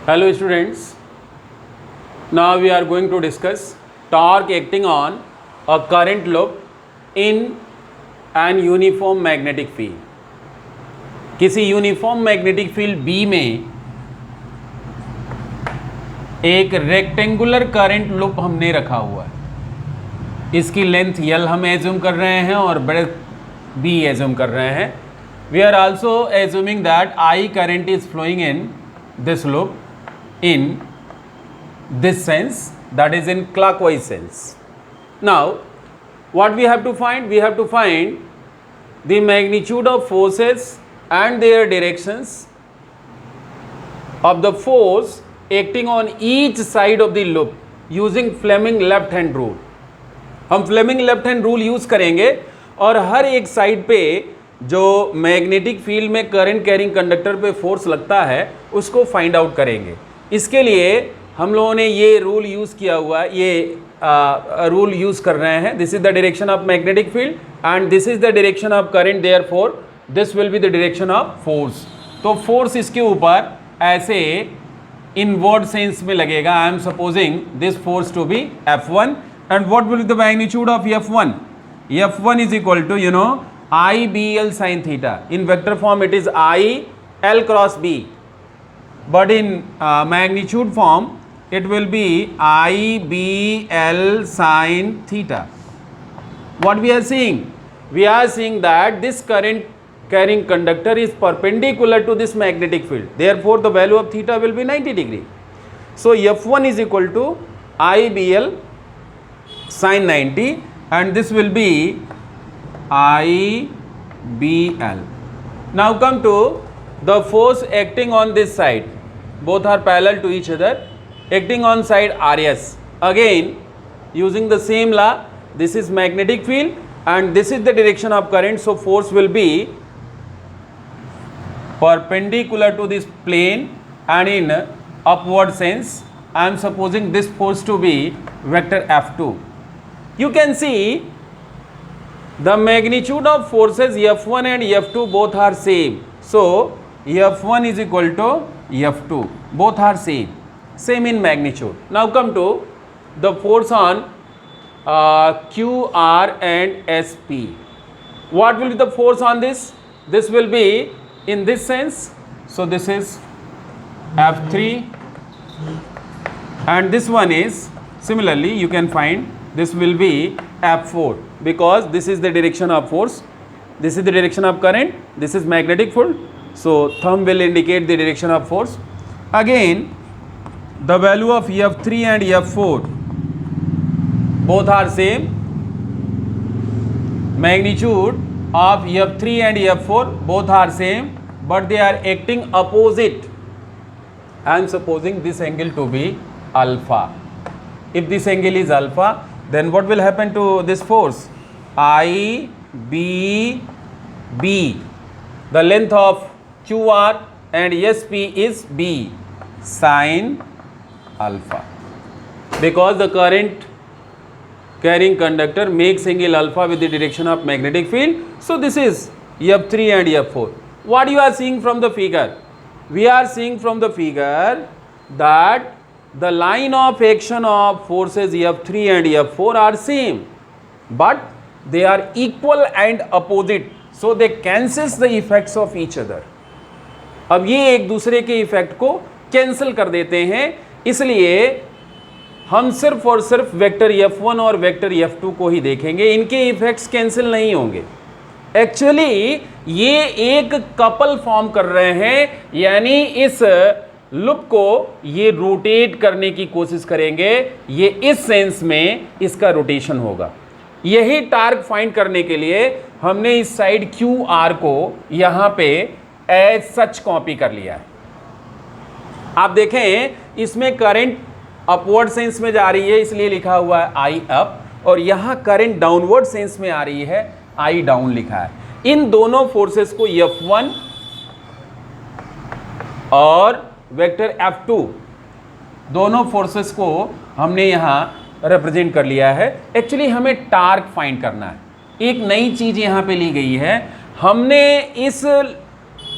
Hello students, now we are going to discuss torque acting on a current loop in an uniform magnetic field. किसी uniform magnetic field B में एक rectangular current loop हमने रखा हुआ है। इसकी length L हम assume कर रहे हैं और ब्रेड्थ B एज्यूम कर रहे हैं। We are also assuming that I current is flowing in this loop in this sense, that is in clockwise sense. Now what we have to find? We have to find the magnitude of forces and their directions of the force acting on each side of the loop using Fleming left hand rule. हम Fleming left hand rule use करेंगे और हर एक side पे जो magnetic field में current carrying conductor पे force लगता है उसको फाइंड आउट करेंगे। इसके लिए हम लोगों ने ये रूल यूज़ किया हुआ है, ये रूल यूज़ कर रहे हैं। This is the direction of magnetic field and this is the direction of current, therefore this will be the direction of force. तो फोर्स इसके ऊपर ऐसे इनवर्ड सेंस में लगेगा। I am supposing this force to be F1 and what will be the magnitude of F1? F1 is equal to IBL sin theta. In vector form it is IL cross B, but in magnitude form it will be IBL sin theta. What we are seeing? We are seeing that this current carrying conductor is perpendicular to this magnetic field. Therefore, the value of theta will be 90 degree. So, F1 is equal to IBL sin 90 and this will be IBL. Now come to the force acting on this side. Both are parallel to each other. Acting on side RS. Again, using the same law, this is magnetic field and this is the direction of current. So force will be perpendicular to this plane and in upward sense. I am supposing this force to be vector F2. You can see the magnitude of forces F1 and F2 both are same. So F1 is equal to F2. Both are same in magnitude. Now come to the force on QR and SP. What will be the force on this? This will be in this sense. So this is F3 and this one is similarly you can find this will be F4 because this is the direction of force, this is the direction of current, this is magnetic field. So thumb will indicate the direction of force. Again the value of F3 and F4 both are same. Magnitude of F3 and F4 both are same, but they are acting opposite. I am supposing this angle to be alpha. If this angle is alpha, then what will happen to this force? IBB. The length of QR and SP is B sin alpha, because the current carrying conductor makes angle alpha with the direction of magnetic field. So this is F3 and F4. What you are seeing from the figure? We are seeing from the figure that the line of action of forces F3 and F4 are same, but they are equal and opposite, so they cancels the effects of each other. अब ये एक दूसरे के effect को cancel कर देते हैं, इसलिए हम सिर्फ और सिर्फ वेक्टर F1 और वेक्टर F2 को ही देखेंगे, इनके इफेक्ट्स कैंसिल नहीं होंगे। एक्चुअली ये एक कपल फॉर्म कर रहे हैं, यानी इस लूप को ये रोटेट करने की कोशिश करेंगे, ये इस सेंस में इसका रोटेशन होगा। यही टार्क फाइंड करने के लिए हमने इस साइड QR को यहाँ पे एज सच कॉपी कर लिया है। आप देखें इसमें करंट अपवर्ड सेंस में जा रही है, इसलिए लिखा हुआ है I अप, और यहाँ करंट डाउनवर्ड सेंस में आ रही है, I डाउन लिखा है। इन दोनों फोर्सेस को F1 और वेक्टर F2 दोनों फोर्सेस को हमने यहाँ रिप्रेजेंट कर लिया है। एक्चुअली हमें टार्क फाइंड करना है। एक नई चीज़ यहाँ पे ली गई है, हमने इस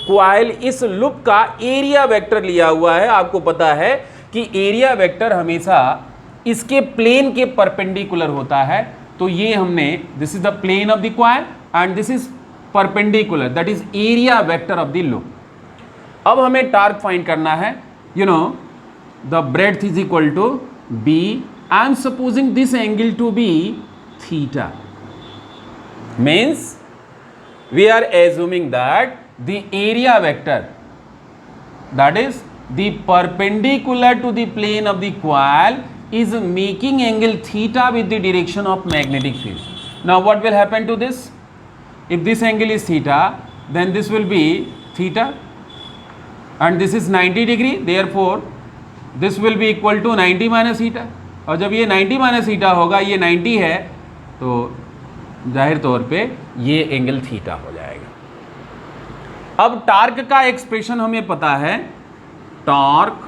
क्वाइल इस लूप का एरिया वेक्टर लिया हुआ है। आपको पता है कि एरिया वेक्टर हमेशा इसके प्लेन के परपेंडिकुलर होता है। तो ये हमने, this is the plane of the coil and this is perpendicular, that is area vector of the loop. अब हमें टार्क फाइंड करना है। You know the breadth is equal to B. I am supposing this angle to be theta, means we are assuming that the area vector, that is the perpendicular to the plane of the coil, is making angle theta with the direction of magnetic field. Now what will happen to this? If this angle is theta, then this will be theta and this is 90 degree, therefore this will be equal to 90 minus theta. और जब ये 90 minus theta होगा, ये 90 है, तो जाहिर तौर पे ये एंगल थीटा हो जाएगा। अब टार्क का एक्सप्रेशन हमें पता है, torque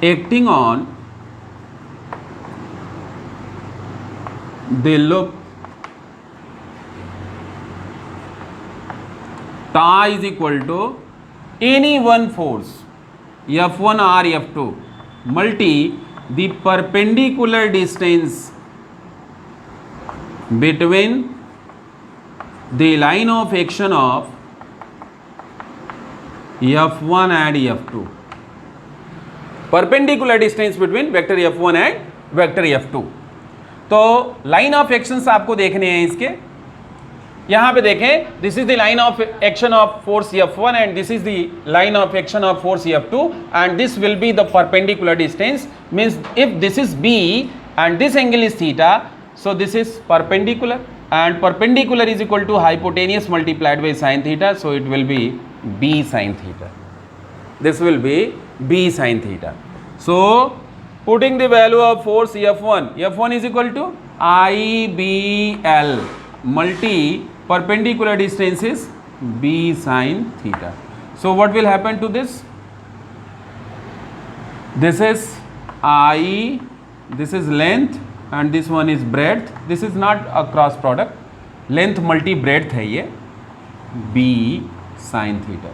acting on the loop tau is equal to any one force F1 or F2 multi the perpendicular distance between the line of action of F1 and F2, perpendicular distance between vector F1 and vector F2। तो line of actions आपको देखने हैं इसके। यहाँ पे देखें, this is the line of action of force F1 and this is the line of action of force F2 and this will be the perpendicular distance, means if this is B and this angle is theta, so this is perpendicular and perpendicular is equal to hypotenuse multiplied by sin theta, so it will be B sin theta. This will be B sin theta. So putting the value of force F1 is equal to IBL multi perpendicular distance is B sin theta. So what will happen to this? This is I, this is length and this one is breadth. This is not a cross product, length multi breadth है ये, B sin theta.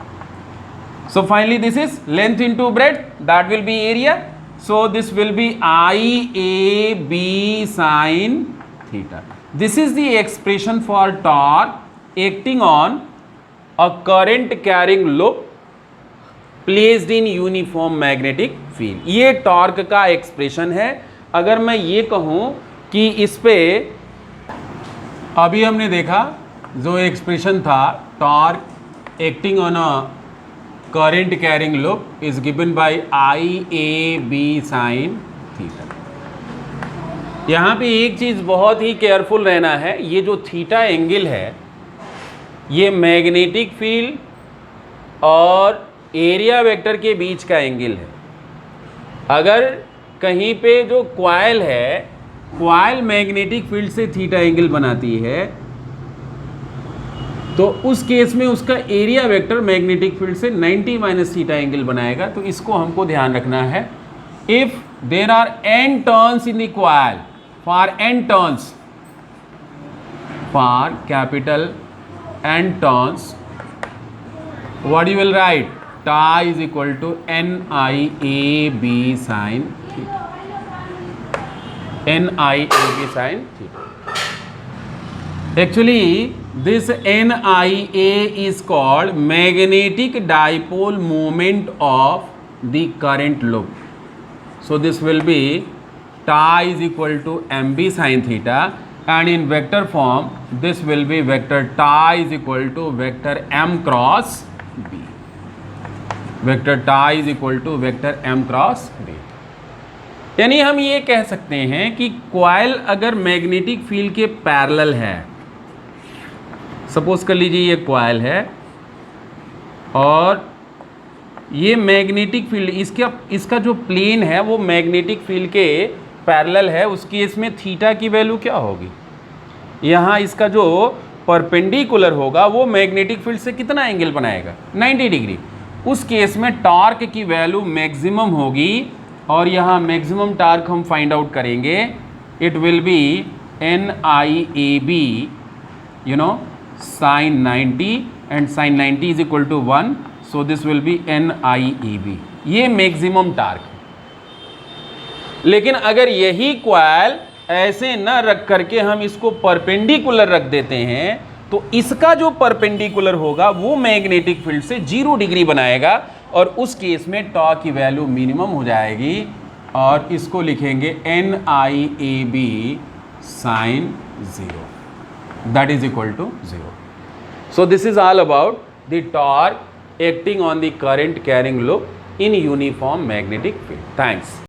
So finally this is length into breadth, that will be area, so this will be IAB sin theta. This is the expression for torque acting on a current carrying loop placed in uniform magnetic field. ये torque का expression है। अगर मैं ये कहूँ कि इस पे अभी हमने देखा जो एक्सप्रेशन था, torque acting on a current carrying loop is given by IAB sin theta. यहाँ पे एक चीज़ बहुत ही केयरफुल रहना है, ये जो थीटा एंगल है ये मैग्नेटिक फील्ड और एरिया वेक्टर के बीच का एंगल है। अगर कहीं पे जो क्वाइल है, क्वाइल मैग्नेटिक फील्ड से थीटा एंगल बनाती है, तो उस केस में उसका एरिया वेक्टर मैग्नेटिक फील्ड से 90 माइनस थीटा एंगल बनाएगा। तो इसको हमको ध्यान रखना है। If there are n turns in the coil, for n turns, for capital n turns, what you will write? Ta is equal to NIAB sin theta. NIAB sin theta. Actually, this NIA is called magnetic dipole moment of the current loop. So this will be ta is equal to MB sin theta, and in vector form this will be vector ta is equal to vector M cross B. Vector tau is equal to vector m cross b। यानी हम ये कह सकते हैं कि coil अगर magnetic field के parallel है, सपोज कर लीजिए ये क्वाइल है और ये मैग्नेटिक फील्ड, इसका जो प्लेन है वो मैग्नेटिक फील्ड के पैरेलल है, उस केस में थीटा की वैल्यू क्या होगी? यहाँ इसका जो परपेंडिकुलर होगा वो मैग्नेटिक फील्ड से कितना एंगल बनाएगा? 90 डिग्री। उस केस में टॉर्क की वैल्यू मैक्सिमम होगी और यहाँ मैक्सिमम टॉर्क हम फाइंड आउट करेंगे। It will be NIAB sin 90 and sin 90 is equal to 1, so this will be NIEB. ये मैक्सिमम टार्क है। लेकिन अगर यही कॉइल ऐसे न रख करके हम इसको परपेंडिकुलर रख देते हैं तो इसका जो परपेंडिकुलर होगा वो मैग्नेटिक फील्ड से 0 डिग्री बनाएगा और उस केस में टॉ की वैल्यू मिनिमम हो जाएगी और इसको लिखेंगे NIAB sin 0, that is equal to 0. So this is all about the torque acting on the current carrying loop in uniform magnetic field. Thanks.